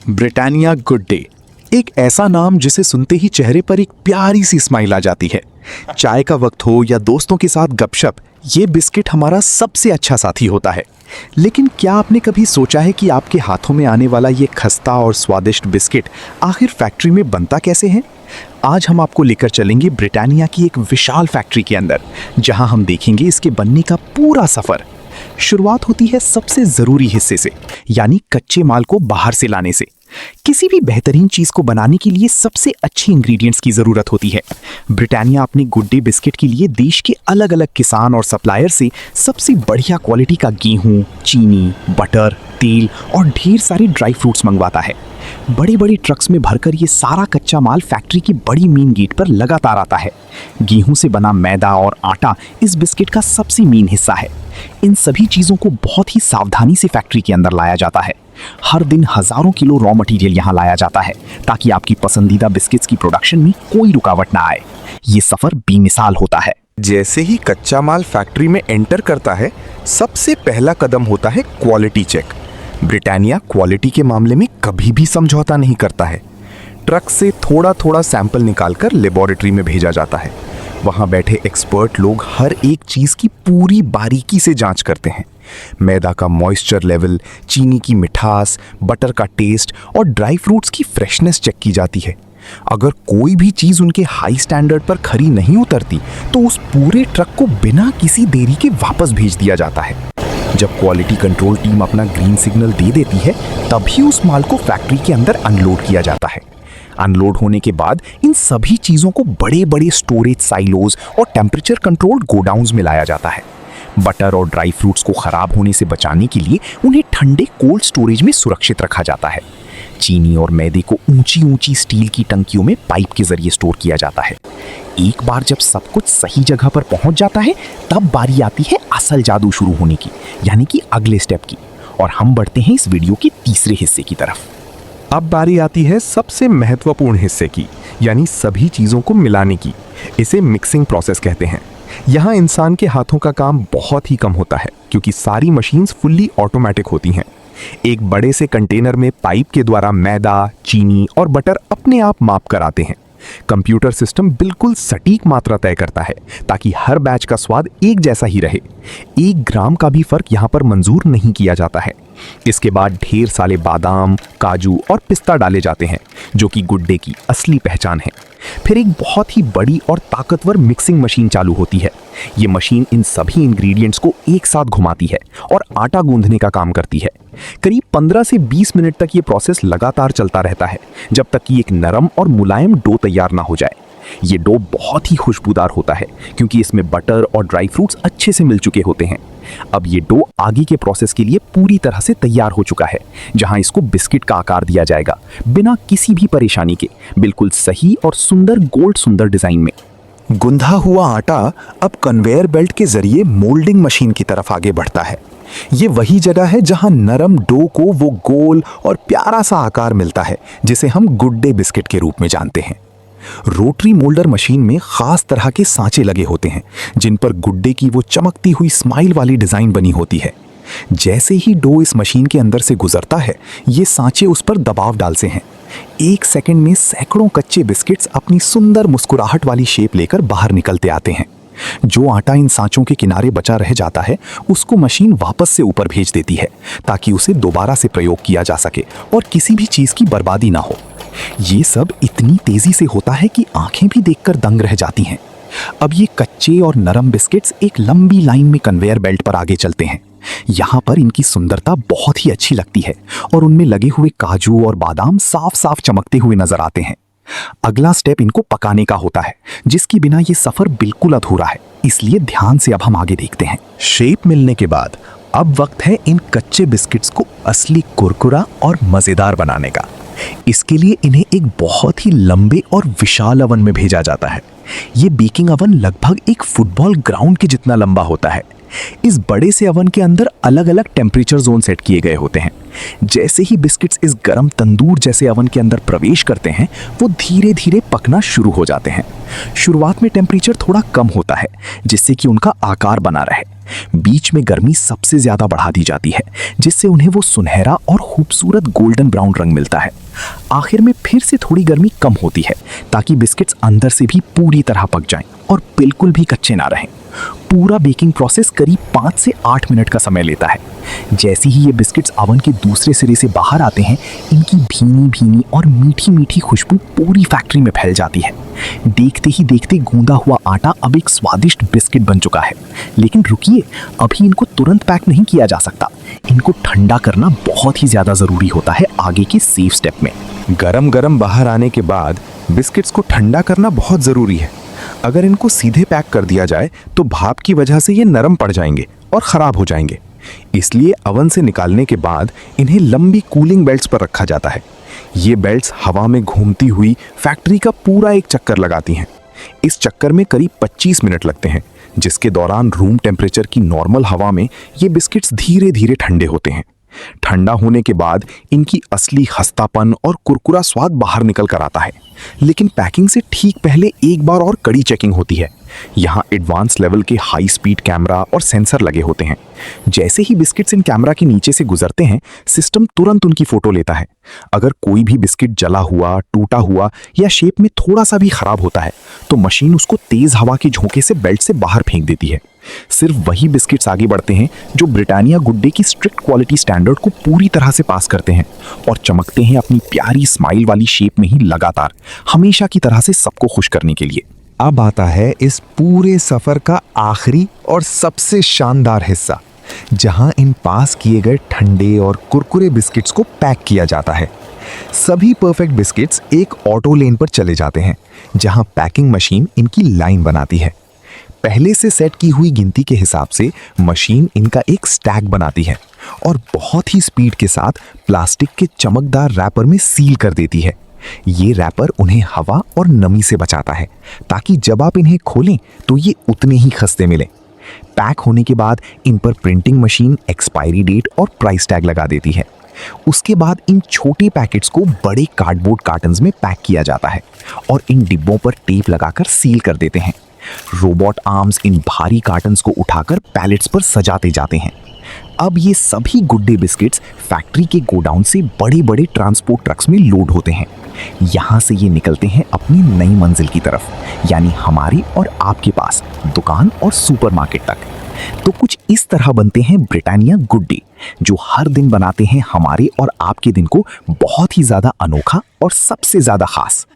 Britannia good day, एक ऐसा नाम जिसे सुनते ही चेहरे पर एक प्यारी सी स्माइल आ जाती है। चाय का वक्त हो या दोस्तों के साथ गपशप, ये बिस्किट हमारा सबसे अच्छा साथी होता है। लेकिन क्या आपने कभी सोचा है कि आपके हाथों में आने वाला ये खस्ता और स्वादिष्ट बिस्किट आखिर फैक्ट्री में बनता कैसे है? आज हम आपको लेकर चलेंगे ब्रिटानिया की एक विशाल फैक्ट्री के अंदर, जहां हम देखेंगे इसके बनने का पूरा सफर। शुरुआत होती है सबसे जरूरी हिस्से से, यानी कच्चे माल को बाहर से लाने से। किसी भी बेहतरीन चीज को बनाने के लिए सबसे अच्छे इंग्रेडिएंट्स की जरूरत होती है। ब्रिटानिया अपने गुड डे बिस्किट के लिए देश के अलग अलग किसान और सप्लायर से सबसे बढ़िया क्वालिटी का गेहूं, चीनी, बटर, तेल और ढेर सारे ड्राई फ्रूट्स मंगवाता है। बड़ी बड़ी ट्रक्स में भरकर ये सारा कच्चा माल फैक्ट्री की बड़ी मेन गेट पर लगातार आता है। गेहूं से बना मैदा और आटा इस बिस्किट का सबसे मेन हिस्सा है। इन सभी चीजों को बहुत ही सावधानी से फैक्ट्री के अंदर लाया जाता है। हर दिन हजारों किलो रॉ मटेरियल यहाँ लाया जाता है ताकि आपकी पसंदीदा बिस्किट्स की प्रोडक्शन में कोई रुकावट ना आए। ये सफर बेमिसाल होता है। जैसे ही कच्चा माल फैक्ट्री में एंटर करता है, सबसे पहला कदम होता है क्वालिटी चेक। ब्रिटानिया क्वालिटी के मामले में कभी भी समझौता नहीं करता है। ट्रक से थोड़ा थोड़ा सैंपल निकालकर लेबोरेटरी में भेजा जाता है। वहां बैठे एक्सपर्ट लोग हर एक चीज की पूरी बारीकी से जांच करते हैं। मैदा का मॉइस्चर लेवल, चीनी की मिठास, बटर का टेस्ट और ड्राई फ्रूट्स की फ्रेशनेस चेक की जाती है। अगर कोई भी चीज उनके हाई स्टैंडर्ड पर खरी नहीं उतरती तो उस पूरे ट्रक को बिना किसी देरी के वापस भेज दिया जाता है। जब क्वालिटी कंट्रोल टीम अपना ग्रीन सिग्नल दे देती है, तभी उस माल को फैक्ट्री के अंदर अनलोड किया जाता है। अनलोड होने के बाद इन सभी चीजों को बड़े बड़े स्टोरेज साइलोज और टेम्परेचर कंट्रोल्ड गोडाउन्स में लाया जाता है। बटर और ड्राई फ्रूट्स को खराब होने से बचाने के लिए उन्हें ठंडे कोल्ड स्टोरेज में सुरक्षित रखा जाता है। चीनी और मैदे को ऊंची ऊंची स्टील की टंकियों में पाइप के जरिए स्टोर किया जाता है। एक बार जब सब कुछ सही जगह पर पहुंच जाता है, तब बारी आती है असल जादू शुरू होने की, यानी कि अगले स्टेप की। और हम बढ़ते हैं इस वीडियो के तीसरे हिस्से की तरफ। अब बारी आती है सबसे महत्वपूर्ण हिस्से की, यानी सभी चीजों को मिलाने की। इसे मिक्सिंग प्रोसेस कहते हैं। यहाँ इंसान के हाथों का काम बहुत ही कम होता है, क्योंकि सारी मशीन्स फुल्ली ऑटोमेटिक होती हैं। एक बड़े से कंटेनर में पाइप के द्वारा मैदा, चीनी और बटर अपने आप माप कर आते हैं। कंप्यूटर सिस्टम बिल्कुल सटीक मात्रा तय करता है ताकि हर बैच का स्वाद एक जैसा ही रहे। 1 ग्राम का भी फर्क यहाँ पर मंजूर नहीं किया जाता है। इसके बाद ढेर सारे बादाम, काजू और पिस्ता डाले जाते हैं, जो कि गुड डे की असली पहचान है। फिर एक बहुत ही बड़ी और ताकतवर मिक्सिंग मशीन चालू होती है। ये मशीन इन सभी इंग्रेडिएंट्स को एक साथ घुमाती है और आटा गूंथने का काम करती है। करीब 15 से 20 मिनट तक ये प्रोसेस लगातार चलता रहता है, जब तक कि एक नरम और मुलायम डो तैयार ना हो जाए। ये डो बहुत ही खुशबूदार होता है, क्योंकि इसमें बटर और ड्राई फ्रूट्स अच्छे से मिल चुके होते हैं। अब ये डो आगे के प्रोसेस के लिए पूरी तरह से तैयार हो चुका है, जहां इसको बिस्किट का आकार दिया जाएगा, बिना किसी भी परेशानी के, बिल्कुल सही और सुंदर गोल्ड सुंदर डिजाइन में। गुंधा हुआ आटा अब कन्वेयर बेल्ट के जरिए मोल्डिंग मशीन की तरफ आगे बढ़ता है। ये वही जगह है जहां नरम डो को वो गोल और प्यारा सा आकार मिलता है, जिसे हम गुड डे बिस्किट के रूप में जानते हैं। रोटरी मोल्डर मशीन में खास तरह के सांचे लगे होते हैं, जिन पर गुड डे की वो चमकती हुई स्माइल वाली डिजाइन बनी होती है। जैसे ही डो इस मशीन के अंदर से गुजरता है, ये सांचे उस पर दबाव डालते हैं। 1 सेकंड में सैकड़ों कच्चे बिस्किट्स अपनी सुंदर मुस्कुराहट वाली शेप लेकर बाहर निकलते आते हैं। जो आटा इन सांचों के किनारे बचा रह जाता है, उसको मशीन वापस से ऊपर भेज देती है, ताकि उसे दोबारा से प्रयोग किया जा सके और किसी भी चीज की बर्बादी ना हो। ये सब इतनी तेजी से होता है कि आंखें भी देखकर दंग रह जाती हैं। अब ये कच्चे और नरम बिस्किट्स एक लंबी लाइन में कन्वेयर बेल्ट पर आगे चलते हैं। यहाँ पर इनकी सुंदरता बहुत ही अच्छी लगती है और उनमें लगे हुए काजू और बादाम साफ साफ चमकते हुए नजर आते हैं। अगला स्टेप इनको पकाने का होता है, जिसके बिना ये सफर बिल्कुल अधूरा है। इसलिए ध्यान से अब हम आगे देखते हैं। शेप मिलने के बाद अब वक्त है इन कच्चे बिस्किट्स को असली कुरकुरा और मजेदार बनाने का। इसके लिए इन्हें एक बहुत ही लंबे और विशाल अवन में भेजा जाता है। ये बेकिंग अवन लगभग एक फुटबॉल ग्राउंड के जितना लंबा होता है। इस बड़े से अवन के अंदर अलग अलग टेम्परेचर जोन सेट किए गए होते हैं। जैसे ही बिस्किट्स इस गर्म तंदूर जैसे अवन के अंदर प्रवेश करते हैं, वो धीरे धीरे पकना शुरू हो जाते हैं। शुरुआत में टेम्परेचर थोड़ा कम होता है, जिससे कि उनका आकार बना रहे। बीच में गर्मी सबसे ज्यादा बढ़ा दी जाती है, जिससे उन्हें वो सुनहरा और खूबसूरत गोल्डन ब्राउन रंग मिलता है। आखिर में फिर से थोड़ी गर्मी कम होती है, ताकि बिस्किट्स अंदर से भी पूरी तरह पक जाएं और बिल्कुल भी कच्चे ना रहें। पूरा बेकिंग प्रोसेस करीब 5 से 8 मिनट का समय लेता है। जैसे ही ये बिस्किट्स अवन के दूसरे सिरे से बाहर आते हैं, इनकी भीनी भीनी और मीठी मीठी खुशबू पूरी फैक्ट्री में फैल जाती है। देखते ही देखते गूंदा हुआ आटा अब एक स्वादिष्ट बिस्किट बन चुका है। लेकिन रुकिए, अभी इनको तुरंत पैक नहीं किया जा सकता। इनको ठंडा करना बहुत ही ज्यादा जरूरी होता है आगे के सेफ स्टेप में। गरम गरम बाहर आने के बाद बिस्किट्स को ठंडा करना बहुत ज़रूरी है। अगर इनको सीधे पैक कर दिया जाए तो भाप की वजह से ये नरम पड़ जाएंगे और ख़राब हो जाएंगे। इसलिए अवन से निकालने के बाद इन्हें लंबी कूलिंग बेल्ट्स पर रखा जाता है। ये बेल्ट्स हवा में घूमती हुई फैक्ट्री का पूरा एक चक्कर लगाती हैं। इस चक्कर में करीब 25 मिनट लगते हैं, जिसके दौरान रूम टेम्परेचर की नॉर्मल हवा में ये बिस्किट्स धीरे धीरे ठंडे होते हैं। ठंडा होने के बाद इनकी असली खस्तापन और कुरकुरा स्वाद बाहर निकल कर आता है। लेकिन पैकिंग से ठीक पहले एक बार और कड़ी चेकिंग होती है। यहाँ एडवांस लेवल के हाई स्पीड कैमरा और सेंसर लगे होते हैं। जैसे ही बिस्किट्स इन कैमरा के नीचे से गुजरते हैं, सिस्टम तुरंत उनकी फोटो लेता है। अगर कोई भी बिस्किट जला हुआ, टूटा हुआ या शेप में थोड़ा सा भी खराब होता है, तो मशीन उसको तेज हवा के झोंके से बेल्ट से बाहर फेंक देती है। सिर्फ वही बिस्किट्स आगे बढ़ते हैं जो ब्रिटानिया गुड डे की स्ट्रिक्ट क्वालिटी स्टैंडर्ड को पूरी तरह से पास करते हैं और चमकते हैं अपनी प्यारी स्माइल वाली शेप में ही लगातार, हमेशा की तरह से सबको खुश करने के लिए। अब आता है इस पूरे सफर का आखिरी और सबसे शानदार हिस्सा, जहां इन पास किए गए ठंडे और कुरकुरे बिस्किट्स को पैक किया जाता है। सभी परफेक्ट बिस्किट्स एक ऑटो लेन पर चले जाते हैं, जहां पैकिंग मशीन इनकी लाइन बनाती है। पहले से सेट की हुई गिनती के हिसाब से मशीन इनका एक स्टैक बनाती है और बहुत ही स्पीड के साथ प्लास्टिक के चमकदार रैपर में सील कर देती है। ये रैपर उन्हें हवा और नमी से बचाता है, ताकि जब आप इन्हें खोलें तो ये उतने ही खस्ते मिलें। पैक होने के बाद इन पर प्रिंटिंग मशीन एक्सपायरी डेट और प्राइस टैग लगा देती है। उसके बाद इन छोटे पैकेट्स को बड़े कार्डबोर्ड कार्टन्स में पैक किया जाता है और इन डिब्बों पर टेप लगाकर सील कर देते हैं। रोबोट आर्म्स इन भारी कार्टन्स को उठाकर पैलेट्स पर सजाते जाते हैं। अब ये सभी गुड डे बिस्किट्स फैक्ट्री के गोडाउन से बड़े बड़े ट्रांसपोर्ट ट्रक्स में लोड होते हैं। यहाँ से ये निकलते हैं अपनी नई मंजिल की तरफ, यानी हमारी और आपके पास दुकान और सुपरमार्केट तक। तो कुछ इस तरह बनते हैं ब्रिटानिया गुड डे, जो हर दिन बनाते हैं हमारे और आपके दिन को बहुत ही ज़्यादा अनोखा और सबसे ज़्यादा खास।